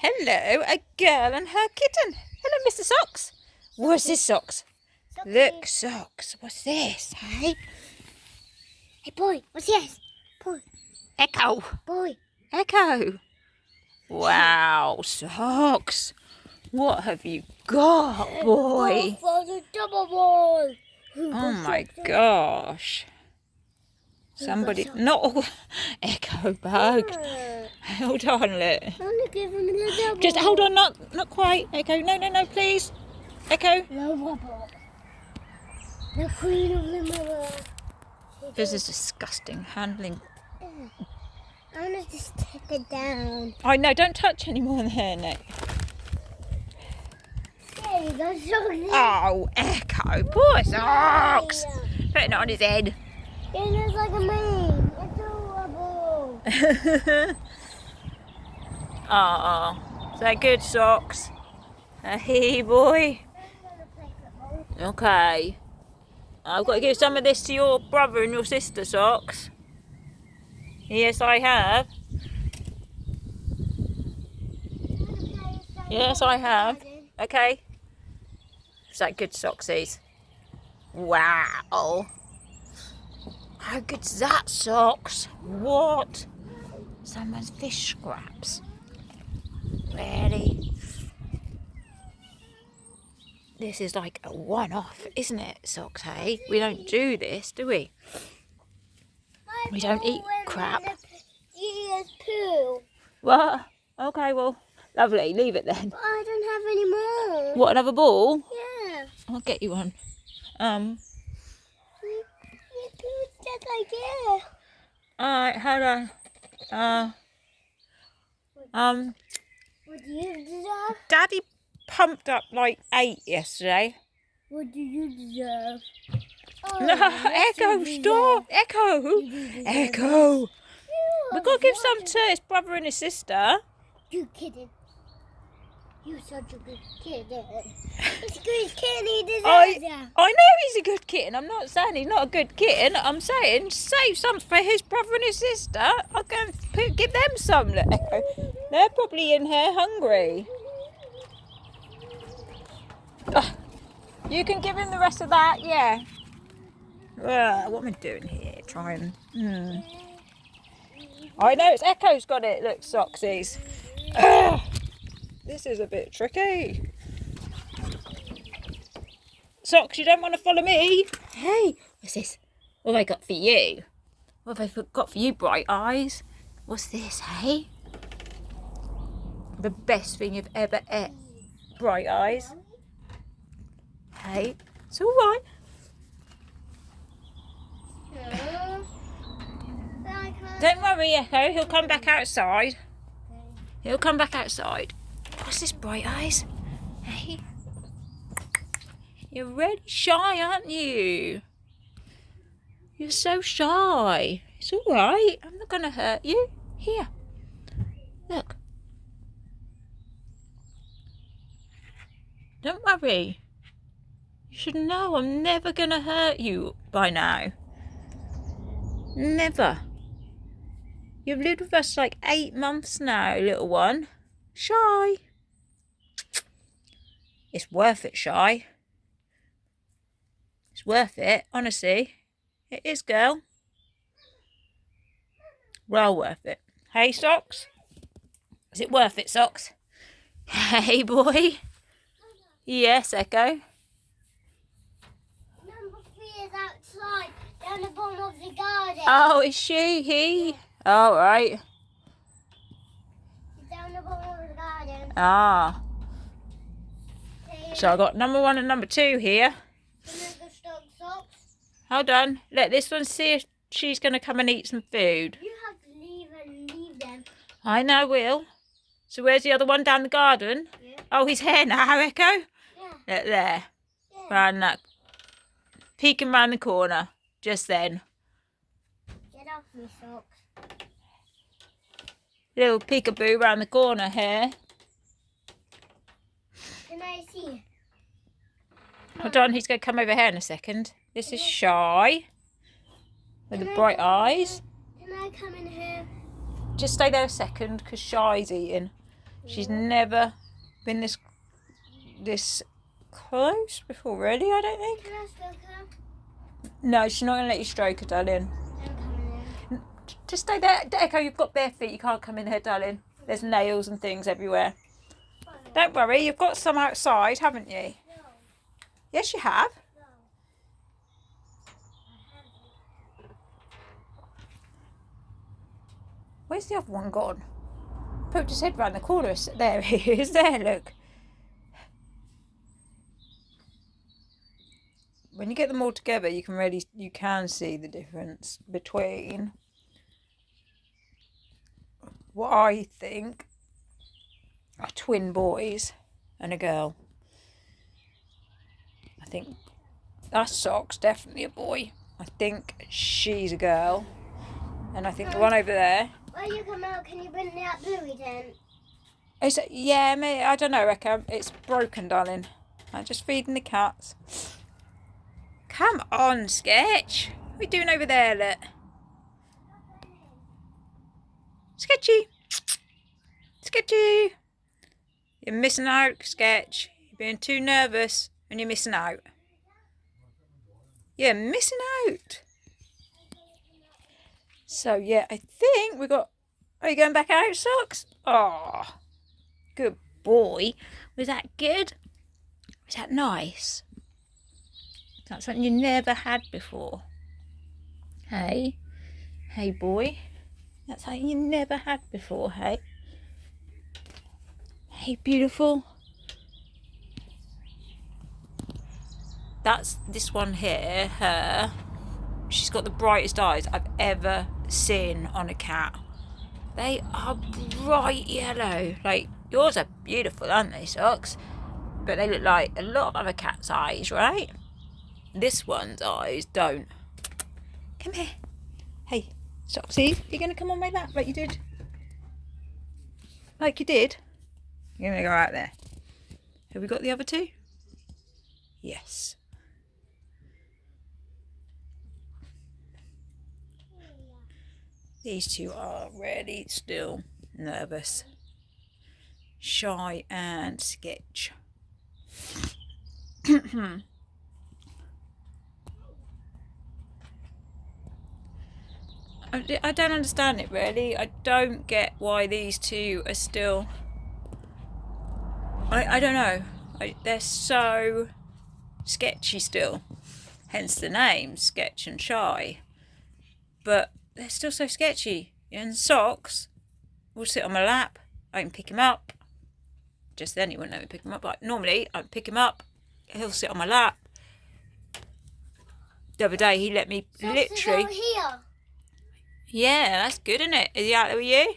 Hello, a girl and her kitten. Hello, Mr. Socks. What's this, Socks? Socky. Look, Socks. What's this? Hey? Hey, boy, what's this? Boy, Echo. boy. Echo. Wow, Socks. What have you got, boy? For the double ball. Oh my gosh. Somebody, not Echo bug. Hold on, look. I'm gonna give him the double. Just hold on, not quite. Echo, no, please. Echo. No bubble. The queen of the mother. This is disgusting handling. I'm gonna just take it down. I know, don't touch any more than her neck. There you go, Socky. Oh, Echo, poor Socks. Putting it on his head. It looks like a man. Adorable. Oh, is that good, Socks? Hey, boy. Okay. I've got to give some of this to your brother and your sister, Socks. Yes, I have. Yes, I have. Okay. Is that good, Socksies? Wow. How good's that, Socks? What? Someone's fish scraps. Really? This is like a one-off, isn't it, Socks, hey? We don't do this, do we? We don't eat crap. Yes, poo. What? Okay, well, lovely. Leave it then. But I don't have any more. What, another ball? Yeah. I'll get you one. You poo just like this. Alright, hold on. What do you deserve? Daddy pumped up like 8 yesterday. What do you deserve? Oh, No, yes, Echo, you deserve. stop! Echo! You deserve. Echo! You We've got to give some to his brother and his sister. You kidding? You're such a good kitten. It's a good kitten, he deserves that. I know he's a good kitten. I'm not saying he's not a good kitten. I'm saying save some for his brother and his sister. I'll go and give them some. Look, Echo. They're probably in here hungry. You can give him the rest of that, yeah. What am I doing here? Trying. I know it's Echo's got it. Look, Socksies. This is a bit tricky. Socks, you don't want to follow me? Hey, what's this? What have I got for you? What have I got for you, Bright Eyes? What's this, hey? The best thing you've ever ate, Bright Eyes. Hey, it's all right. Don't worry, Echo. He'll come back outside. He'll come back outside. What's this, Bright Eyes? Hey, you're really shy, aren't you? You're so shy. It's all right. I'm not going to hurt you. Here. Look. Don't worry. You should know I'm never going to hurt you by now. Never. You've lived with us like 8 months now, little one. Shy. It's worth it, Shy. It's worth it, honestly. It is, girl. Well worth it. Hey, Socks? Is it worth it, Socks? Hey, boy? Yes, Echo? Number 3 is outside, down the bottom of the garden. Oh, is she? He? All right. It's down the bottom of the garden. Ah. So I got number 1 and number 2 here. Socks. Hold on. Let this one see if she's going to come and eat some food. You have to leave them. I know, Will. So where's the other one? Down the garden? Yeah. Oh, he's here now, Echo. Yeah. Look there. Yeah. Round that. Peeking round the corner. Just then. Get off me, Socks. Little peekaboo round the corner here. Can I see? Hold on, he's going to come over here in a second. This is Shy. With the bright eyes. Can I come in here? Just stay there a second, because Shy's eating. She's never been this close before, really, I don't think. Can I stroke her? No, she's not going to let you stroke her, darling. I'm coming in. Just stay there. Echo, you've got bare feet. You can't come in here, darling. There's nails and things everywhere. Don't worry, you've got some outside, haven't you? No. Yes, you have. No. Where's the other one gone? Poked his head round the corner. There he is. There, look. When you get them all together, you can see the difference between what I think are twin boys and a girl. I think that Sock's definitely a boy. I think she's a girl. And I think the one over there... When you come out, can you bring that bluey tent? Yeah, I don't know, Rekha. It's broken, darling. I'm just feeding the cats. Come on, Sketch. What are you doing over there, look? Sketchy. Sketchy. You're missing out, Sketch. You're being too nervous and you're missing out. You're missing out. So, yeah, I think we got... Are you going back out, Socks? Oh, good boy. Was that good? Was that nice? That's something you never had before. Hey? Hey, boy. That's something you never had before, hey? Hey, beautiful. That's this one here, her. She's got the brightest eyes I've ever seen on a cat. They are bright yellow. Like, yours are beautiful, aren't they, Socks? But they look like a lot of other cats' eyes, right? This one's eyes don't. Come here. Hey, Socksy, you're going to come on my lap like you did? Like you did? You're going to go out there. Have we got the other two? Yes. These two are really still nervous. Shy and Sketch. I don't understand it, really. I don't get why these two are still... I don't know. They're so sketchy still. Hence the name, Sketch and Shy. But they're still so sketchy. And Socks will sit on my lap. I can pick him up. Just then he wouldn't let me pick him up. But normally I pick him up. He'll sit on my lap. The other day he let me literally... Socks is out here. Yeah, that's good, isn't it? Is he out there with you?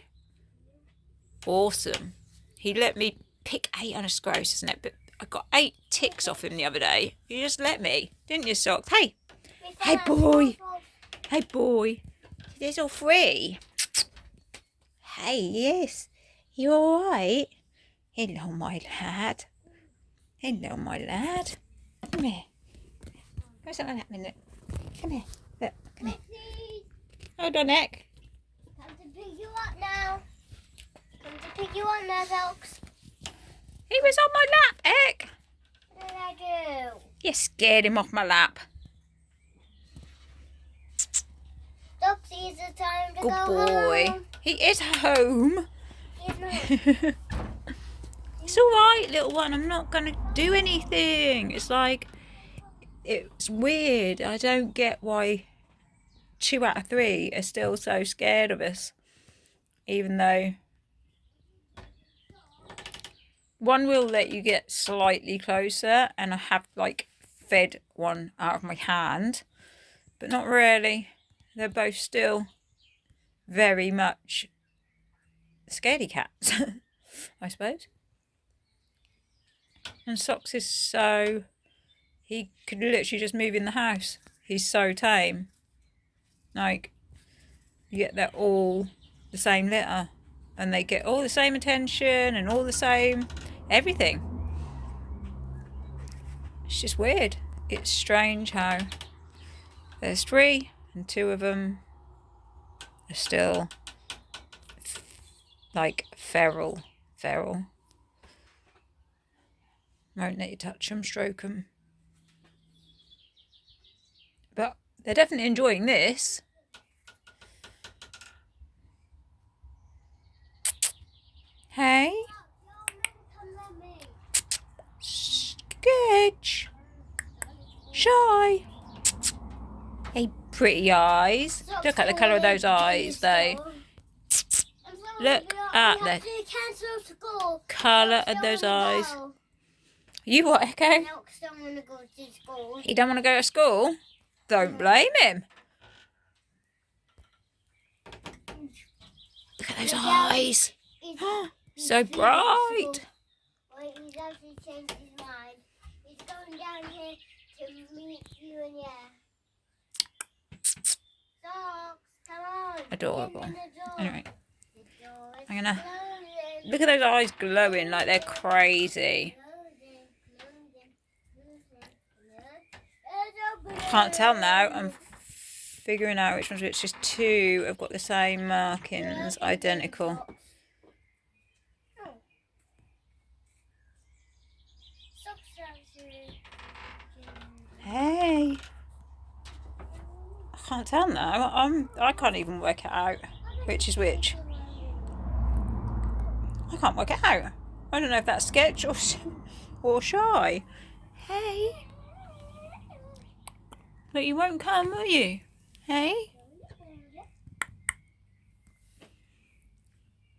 Awesome. He let me pick 8 on a gross, isn't it? But I got 8 ticks off him the other day. You just let me, didn't you, Socks? Hey! Hey, boy! Hey, boy! There's all 3. Hey, yes. You all right? Hello, my lad. Hello, my lad. Come here. Go sit on that minute. Come here. Look, come here. Hold on, Nick. Time to pick you up now. Time to pick you up now, Socks. He was on my lap, Eck. What did I do? You scared him off my lap. Socks, it's time to Good go boy. home. He is home. He's not. It's all right, little one. I'm not going to do anything. It's like, it's weird. I don't get why 2 out of 3 are still so scared of us. Even though one will let you get slightly closer, and I have like fed one out of my hand, but not really. They're both still very much scaredy cats, I suppose. And Socks is so... He could literally just move in the house. He's so tame. Like, you get they're all the same litter. And they get all the same attention and all the same everything. It's just weird. It's strange how there's 3 and 2 of them are still like feral feral. Won't let you touch them, stroke them. But they're definitely enjoying this. Hey? Sketch. Shy. Hey, pretty eyes. Look at the colour of those eyes, though. Look at the colour of those eyes. You what, Echo? He don't want to go to school? Don't blame him. Look at those eyes. So bright. Wait, he's actually changed his mind. He's going down here to meet you and Socks, come on. Adorable. Anyway, I'm gonna look at those eyes glowing like they're crazy. Can't tell now. I'm figuring out which one's which. Just two have got the same markings, identical. Hey, I can't tell now. I can't even work it out. Which is which? I can't work it out. I don't know if that's Sketch or Shy. Hey, but you won't come, will you? Hey,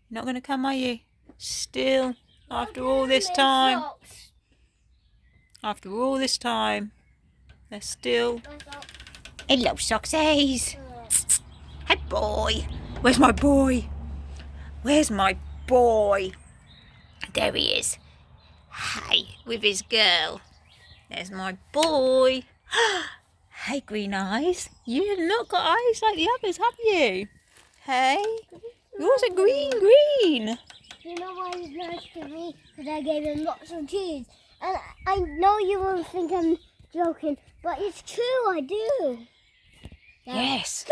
not going to come, are you? Still, after all this time. After all this time. They're still... Hello, Soxies. Hey, boy. Where's my boy? Where's my boy? There he is. Hey, with his girl. There's my boy. Hey, green eyes. You've not got eyes like the others, have you? Hey? Yours are green. You know why he's nice to me? Because I gave him lots of cheese. And I know you won't think I'm joking, but it's true, I do. Yes.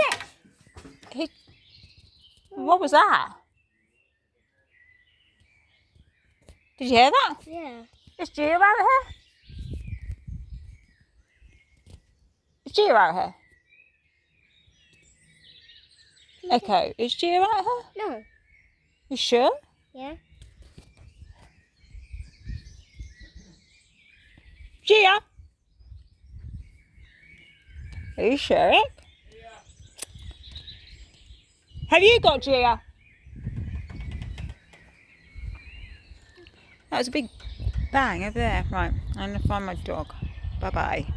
What was that? Did you hear that? Yeah. Is Gia out here? Is Gia out here? Echo, is Gia out here? No. You sure? Yeah. Gia? Are you sure? Yeah. Have you got Gia? That was a big bang over there. Right, I'm going to find my dog. Bye-bye.